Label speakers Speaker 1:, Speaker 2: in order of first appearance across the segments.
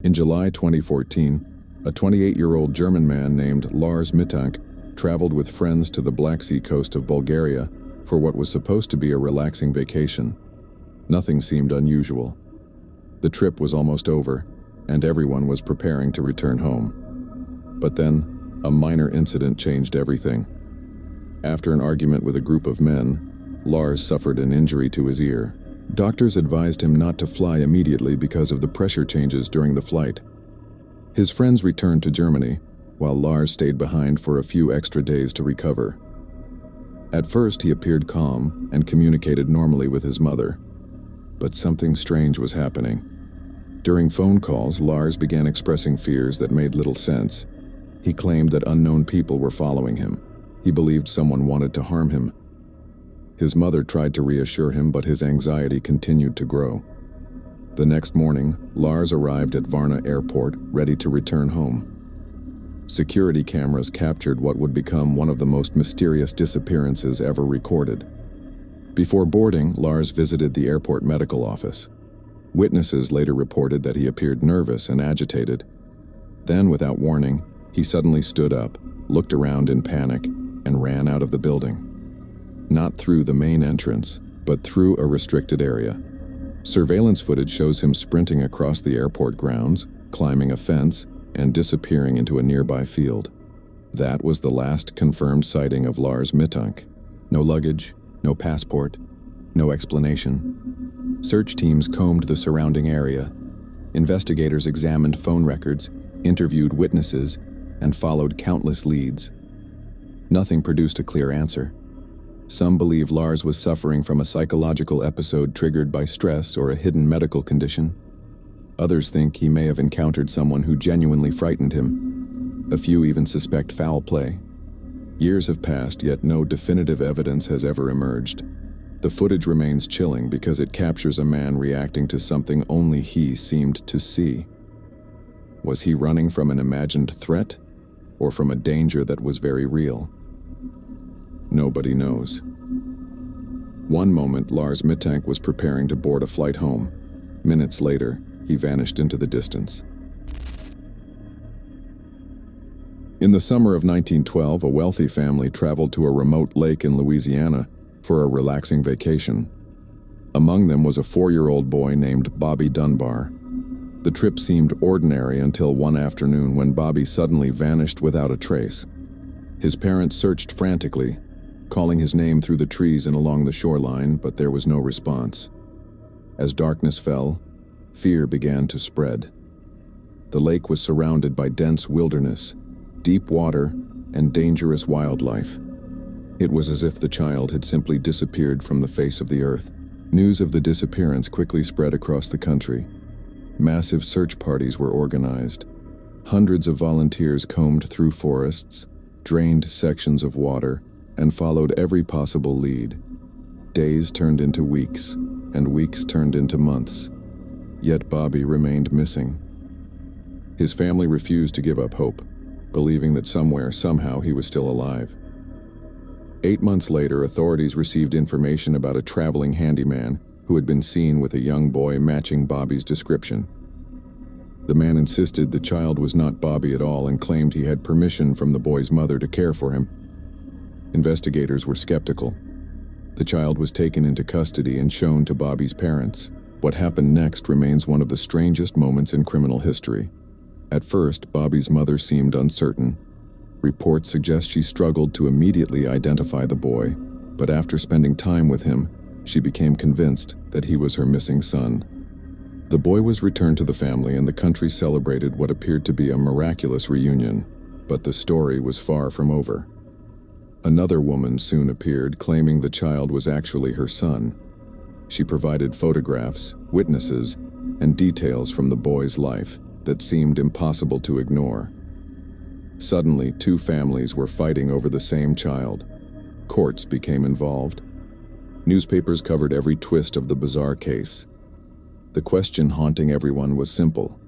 Speaker 1: In July 2014, a 28-year-old German man named Lars Mittank traveled with friends to the Black Sea coast of Bulgaria for what was supposed to be a relaxing vacation. Nothing seemed unusual. The trip was almost over, and everyone was preparing to return home. But then, a minor incident changed everything. After an argument with a group of men, Lars suffered an injury to his ear. Doctors advised him not to fly immediately because of the pressure changes during the flight. His friends returned to Germany, while Lars stayed behind for a few extra days to recover. At first, he appeared calm and communicated normally with his mother. But something strange was happening. During phone calls, Lars began expressing fears that made little sense. He claimed that unknown people were following him. He believed someone wanted to harm him. His mother tried to reassure him, but his anxiety continued to grow. The next morning, Lars arrived at Varna airport, ready to return home. Security cameras captured what would become one of the most mysterious disappearances ever recorded. Before boarding, Lars visited the airport medical office. Witnesses later reported that he appeared nervous and agitated. Then, without warning, he suddenly stood up, looked around in panic, and ran out of the building. Not through the main entrance, but through a restricted area. Surveillance footage shows him sprinting across the airport grounds, climbing a fence, and disappearing into a nearby field. That was the last confirmed sighting of Lars Mittank. No luggage, no passport, no explanation. Search teams combed the surrounding area. Investigators examined phone records, interviewed witnesses, and followed countless leads. Nothing produced a clear answer. Some believe Lars was suffering from a psychological episode triggered by stress or a hidden medical condition. Others think he may have encountered someone who genuinely frightened him. A few even suspect foul play. Years have passed, yet no definitive evidence has ever emerged. The footage remains chilling because it captures a man reacting to something only he seemed to see. Was he running from an imagined threat, or from a danger that was very real? Nobody knows. One moment, Lars Mittank was preparing to board a flight home. Minutes later, he vanished into the distance. In the summer of 1912, a wealthy family traveled to a remote lake in Louisiana for a relaxing vacation. Among them was a 4-year-old boy named Bobby Dunbar. The trip seemed ordinary until one afternoon when Bobby suddenly vanished without a trace. His parents searched frantically, calling his name through the trees and along the shoreline, but there was no response. As darkness fell, fear began to spread. The lake was surrounded by dense wilderness, deep water, and dangerous wildlife. It was as if the child had simply disappeared from the face of the earth. News of the disappearance quickly spread across the country. Massive search parties were organized. Hundreds of volunteers combed through forests, drained sections of water, and followed every possible lead. Days turned into weeks, and weeks turned into months. Yet Bobby remained missing. His family refused to give up hope, believing that somewhere, somehow, he was still alive. 8 months later, authorities received information about a traveling handyman who had been seen with a young boy matching Bobby's description. The man insisted the child was not Bobby at all and claimed he had permission from the boy's mother to care for him. Investigators were skeptical. The child was taken into custody and shown to Bobby's parents. What happened next remains one of the strangest moments in criminal history. At first, Bobby's mother seemed uncertain. Reports suggest she struggled to immediately identify the boy, but after spending time with him, she became convinced that he was her missing son. The boy was returned to the family and the country celebrated what appeared to be a miraculous reunion, but the story was far from over. Another woman soon appeared, claiming the child was actually her son. She provided photographs, witnesses, and details from the boy's life that seemed impossible to ignore. Suddenly, 2 families were fighting over the same child. Courts became involved. Newspapers covered every twist of the bizarre case. The question haunting everyone was simple: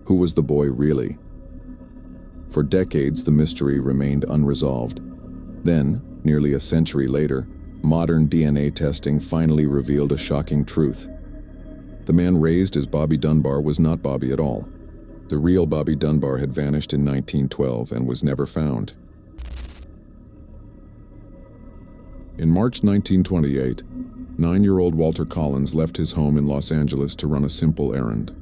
Speaker 1: who was the boy really? For decades, the mystery remained unresolved. Then, nearly a century later, modern DNA testing finally revealed a shocking truth. The man raised as Bobby Dunbar was not Bobby at all. The real Bobby Dunbar had vanished in 1912 and was never found. In March 1928, 9-year-old Walter Collins left his home in Los Angeles to run a simple errand.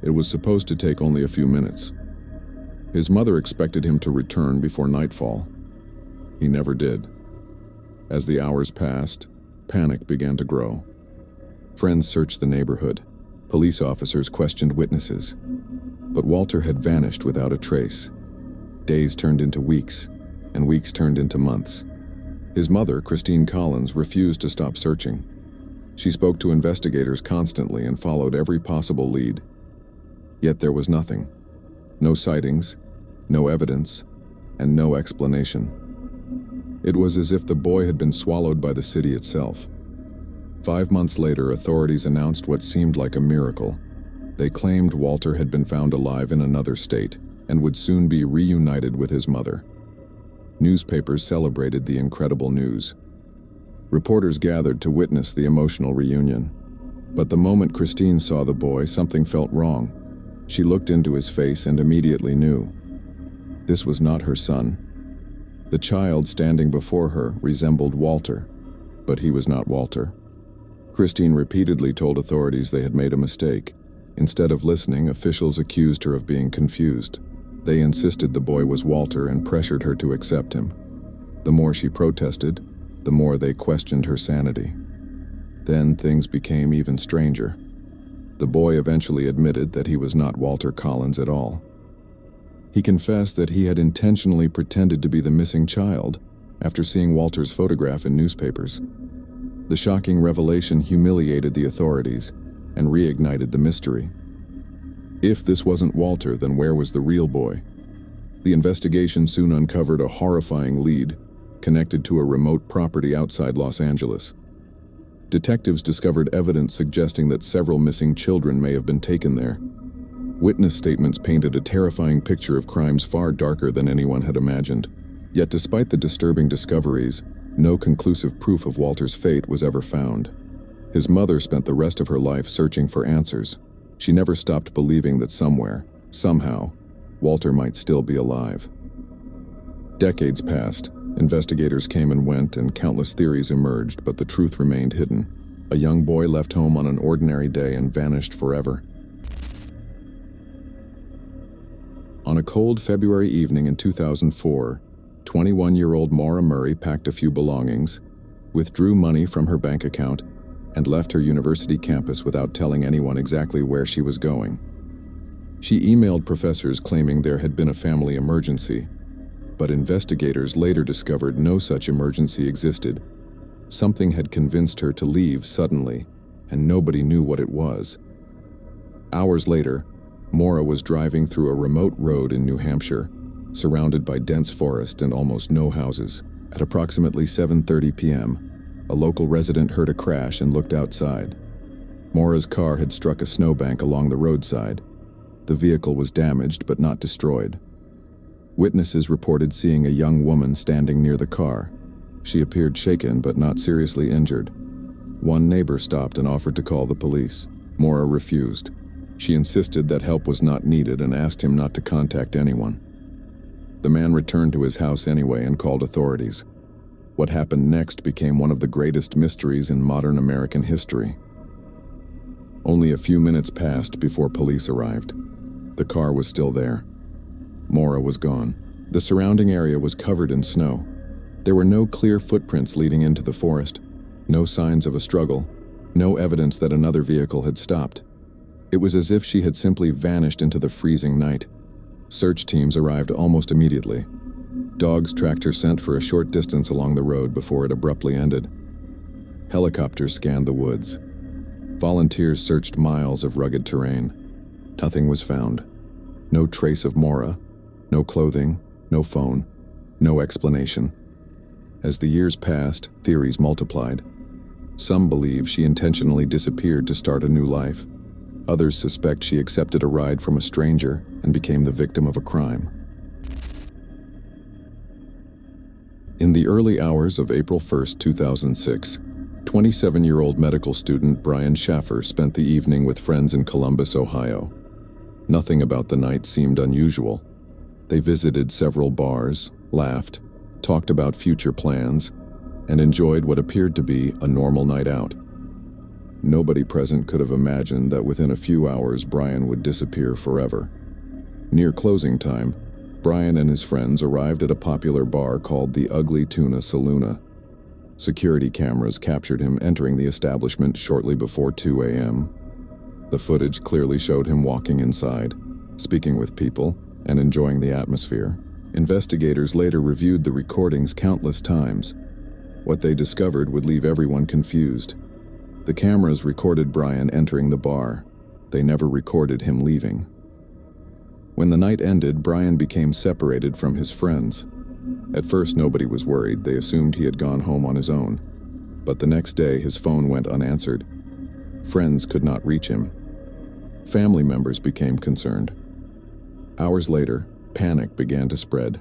Speaker 1: It was supposed to take only a few minutes. His mother expected him to return before nightfall. He never did. As the hours passed, panic began to grow. Friends searched the neighborhood. Police officers questioned witnesses. But Walter had vanished without a trace. Days turned into weeks, and weeks turned into months. His mother, Christine Collins, refused to stop searching. She spoke to investigators constantly and followed every possible lead. Yet there was nothing. No sightings, no evidence, and no explanation. It was as if the boy had been swallowed by the city itself. 5 months later, authorities announced what seemed like a miracle. They claimed Walter had been found alive in another state and would soon be reunited with his mother. Newspapers celebrated the incredible news. Reporters gathered to witness the emotional reunion. But the moment Christine saw the boy, something felt wrong. She looked into his face and immediately knew. This was not her son. The child standing before her resembled Walter, but he was not Walter. Christine repeatedly told authorities they had made a mistake. Instead of listening, officials accused her of being confused. They insisted the boy was Walter and pressured her to accept him. The more she protested, the more they questioned her sanity. Then things became even stranger. The boy eventually admitted that he was not Walter Collins at all. He confessed that he had intentionally pretended to be the missing child after seeing Walter's photograph in newspapers. The shocking revelation humiliated the authorities and reignited the mystery. If this wasn't Walter, then where was the real boy? The investigation soon uncovered a horrifying lead connected to a remote property outside Los Angeles. Detectives discovered evidence suggesting that several missing children may have been taken there. Witness statements painted a terrifying picture of crimes far darker than anyone had imagined. Yet despite the disturbing discoveries, no conclusive proof of Walter's fate was ever found. His mother spent the rest of her life searching for answers. She never stopped believing that somewhere, somehow, Walter might still be alive. Decades passed. Investigators came and went, and countless theories emerged, but the truth remained hidden. A young boy left home on an ordinary day and vanished forever. On a cold February evening in 2004, 21-year-old Maura Murray packed a few belongings, withdrew money from her bank account, and left her university campus without telling anyone exactly where she was going. She emailed professors claiming there had been a family emergency, but investigators later discovered no such emergency existed. Something had convinced her to leave suddenly, and nobody knew what it was. Hours later, Maura was driving through a remote road in New Hampshire, surrounded by dense forest and almost no houses. At approximately 7:30 p.m., a local resident heard a crash and looked outside. Maura's car had struck a snowbank along the roadside. The vehicle was damaged but not destroyed. Witnesses reported seeing a young woman standing near the car. She appeared shaken but not seriously injured. One neighbor stopped and offered to call the police. Maura refused. She insisted that help was not needed and asked him not to contact anyone. The man returned to his house anyway and called authorities. What happened next became one of the greatest mysteries in modern American history. Only a few minutes passed before police arrived. The car was still there. Maura was gone. The surrounding area was covered in snow. There were no clear footprints leading into the forest, no signs of a struggle, no evidence that another vehicle had stopped. It was as if she had simply vanished into the freezing night. Search teams arrived almost immediately. Dogs tracked her scent for a short distance along the road before it abruptly ended. Helicopters scanned the woods. Volunteers searched miles of rugged terrain. Nothing was found. No trace of Maura, no clothing, no phone, no explanation. As the years passed, theories multiplied. Some believe she intentionally disappeared to start a new life. Others suspect she accepted a ride from a stranger and became the victim of a crime. In the early hours of April 1, 2006, 27-year-old medical student Brian Shaffer spent the evening with friends in Columbus, Ohio. Nothing about the night seemed unusual. They visited several bars, laughed, talked about future plans, and enjoyed what appeared to be a normal night out. Nobody present could have imagined that within a few hours Brian would disappear forever. Near closing time, Brian and his friends arrived at a popular bar called the Ugly Tuna Saloona. Security cameras captured him entering the establishment shortly before 2 a.m. The footage clearly showed him walking inside, speaking with people, and enjoying the atmosphere. Investigators later reviewed the recordings countless times. What they discovered would leave everyone confused. The cameras recorded Brian entering the bar. They never recorded him leaving. When the night ended, Brian became separated from his friends. At first, nobody was worried. They assumed he had gone home on his own. But the next day, his phone went unanswered. Friends could not reach him. Family members became concerned. Hours later, panic began to spread.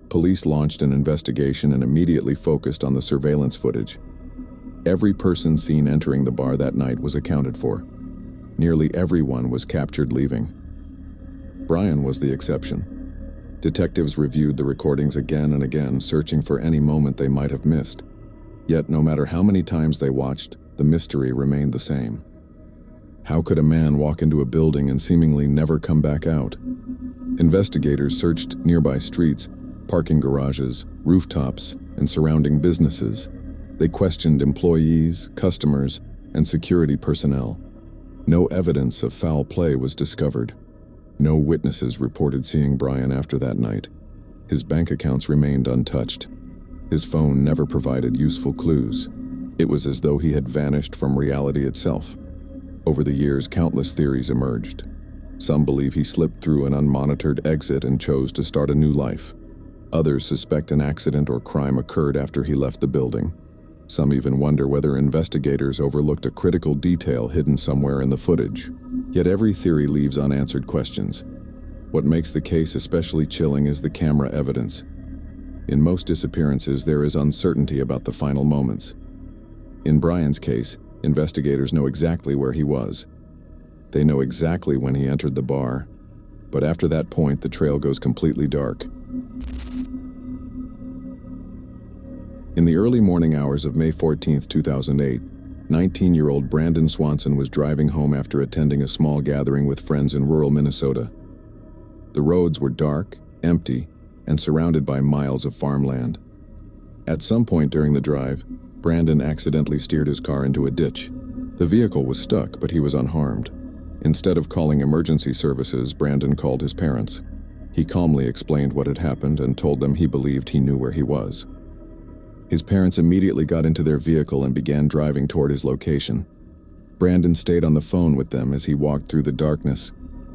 Speaker 1: Police launched an investigation and immediately focused on the surveillance footage. Every person seen entering the bar that night was accounted for. Nearly everyone was captured leaving. Brian was the exception. Detectives reviewed the recordings again and again, searching for any moment they might have missed. Yet, no matter how many times they watched, the mystery remained the same. How could a man walk into a building and seemingly never come back out? Investigators searched nearby streets, parking garages, rooftops, and surrounding businesses. They questioned employees, customers, and security personnel. No evidence of foul play was discovered. No witnesses reported seeing Brian after that night. His bank accounts remained untouched. His phone never provided useful clues. It was as though he had vanished from reality itself. Over the years, countless theories emerged. Some believe he slipped through an unmonitored exit and chose to start a new life. Others suspect an accident or crime occurred after he left the building. Some even wonder whether investigators overlooked a critical detail hidden somewhere in the footage. Yet every theory leaves unanswered questions. What makes the case especially chilling is the camera evidence. In most disappearances, there is uncertainty about the final moments. In Brian's case, investigators know exactly where he was. They know exactly when he entered the bar. But after that point, the trail goes completely dark. In the early morning hours of May 14, 2008, 19-year-old Brandon Swanson was driving home after attending a small gathering with friends in rural Minnesota. The roads were dark, empty, and surrounded by miles of farmland. At some point during the drive, Brandon accidentally steered his car into a ditch. The vehicle was stuck, but he was unharmed. Instead of calling emergency services, Brandon called his parents. He calmly explained what had happened and told them he believed he knew where he was. His parents immediately got into their vehicle and began driving toward his location. Brandon stayed on the phone with them as he walked through the darkness,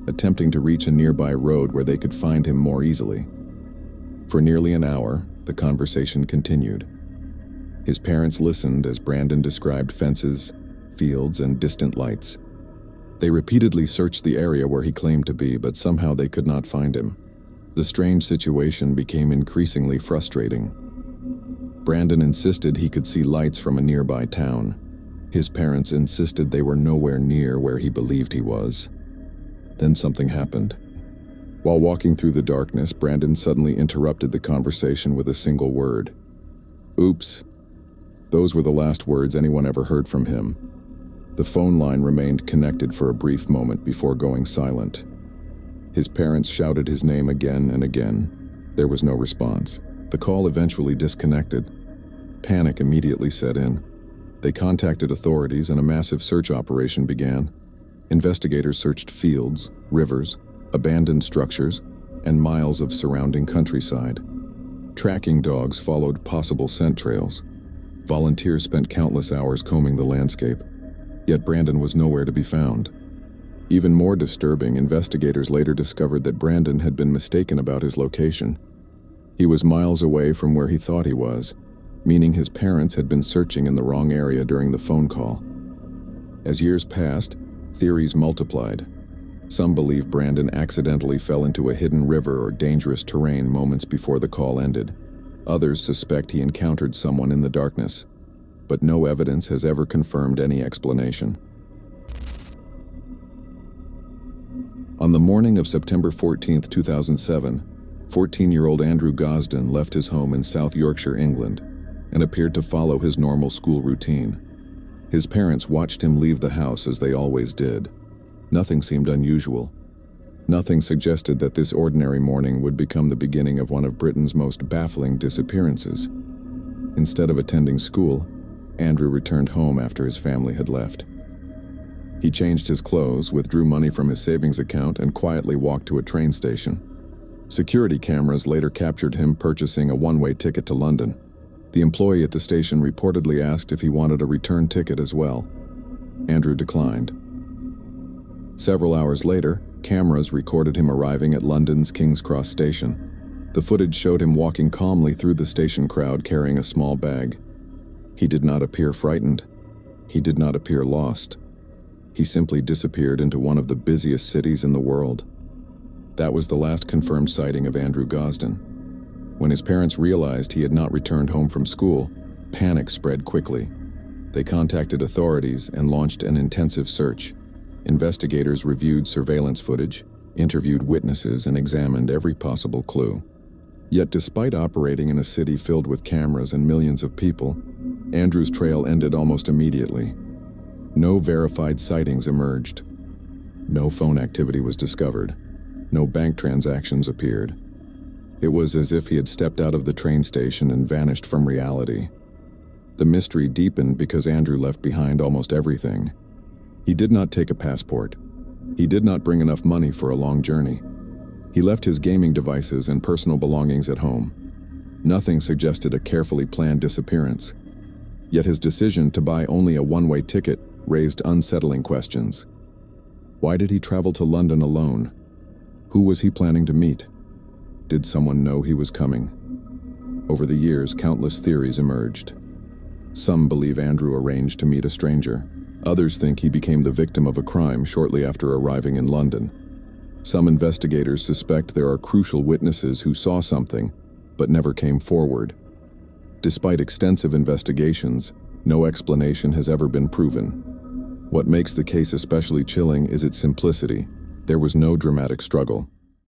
Speaker 1: attempting to reach a nearby road where they could find him more easily. For nearly an hour, the conversation continued. His parents listened as Brandon described fences, fields, and distant lights. They repeatedly searched the area where he claimed to be, but somehow they could not find him. The strange situation became increasingly frustrating. Brandon insisted he could see lights from a nearby town. His parents insisted they were nowhere near where he believed he was. Then something happened. While walking through the darkness, Brandon suddenly interrupted the conversation with a single word. "Oops." Those were the last words anyone ever heard from him. The phone line remained connected for a brief moment before going silent. His parents shouted his name again and again. There was no response. The call eventually disconnected. Panic immediately set in. They contacted authorities and a massive search operation began. Investigators searched fields, rivers, abandoned structures, and miles of surrounding countryside. Tracking dogs followed possible scent trails. Volunteers spent countless hours combing the landscape. Yet Brandon was nowhere to be found. Even more disturbing, investigators later discovered that Brandon had been mistaken about his location. He was miles away from where he thought he was, meaning his parents had been searching in the wrong area during the phone call. As years passed, theories multiplied. Some believe Brandon accidentally fell into a hidden river or dangerous terrain moments before the call ended. Others suspect he encountered someone in the darkness, but no evidence has ever confirmed any explanation. On the morning of September 14, 2007, 14-year-old Andrew Gosden left his home in South Yorkshire, England, and appeared to follow his normal school routine. His parents watched him leave the house as they always did. Nothing seemed unusual. Nothing suggested that this ordinary morning would become the beginning of one of Britain's most baffling disappearances. Instead of attending school, Andrew returned home after his family had left. He changed his clothes, withdrew money from his savings account, and quietly walked to a train station. Security cameras later captured him purchasing a one-way ticket to London. The employee at the station reportedly asked if he wanted a return ticket as well. Andrew declined. Several hours later, cameras recorded him arriving at London's King's Cross station. The footage showed him walking calmly through the station crowd carrying a small bag. He did not appear frightened. He did not appear lost. He simply disappeared into one of the busiest cities in the world. That was the last confirmed sighting of Andrew Gosden. When his parents realized he had not returned home from school, panic spread quickly. They contacted authorities and launched an intensive search. Investigators reviewed surveillance footage, interviewed witnesses, and examined every possible clue. Yet despite operating in a city filled with cameras and millions of people, Andrew's trail ended almost immediately. No verified sightings emerged. No phone activity was discovered. No bank transactions appeared. It was as if he had stepped out of the train station and vanished from reality. The mystery deepened because Andrew left behind almost everything. He did not take a passport. He did not bring enough money for a long journey. He left his gaming devices and personal belongings at home. Nothing suggested a carefully planned disappearance. Yet his decision to buy only a one-way ticket raised unsettling questions. Why did he travel to London alone? Who was he planning to meet? Did someone know he was coming? Over the years, countless theories emerged. Some believe Andrew arranged to meet a stranger. Others think he became the victim of a crime shortly after arriving in London. Some investigators suspect there are crucial witnesses who saw something, but never came forward. Despite extensive investigations, no explanation has ever been proven. What makes the case especially chilling is its simplicity. There was no dramatic struggle.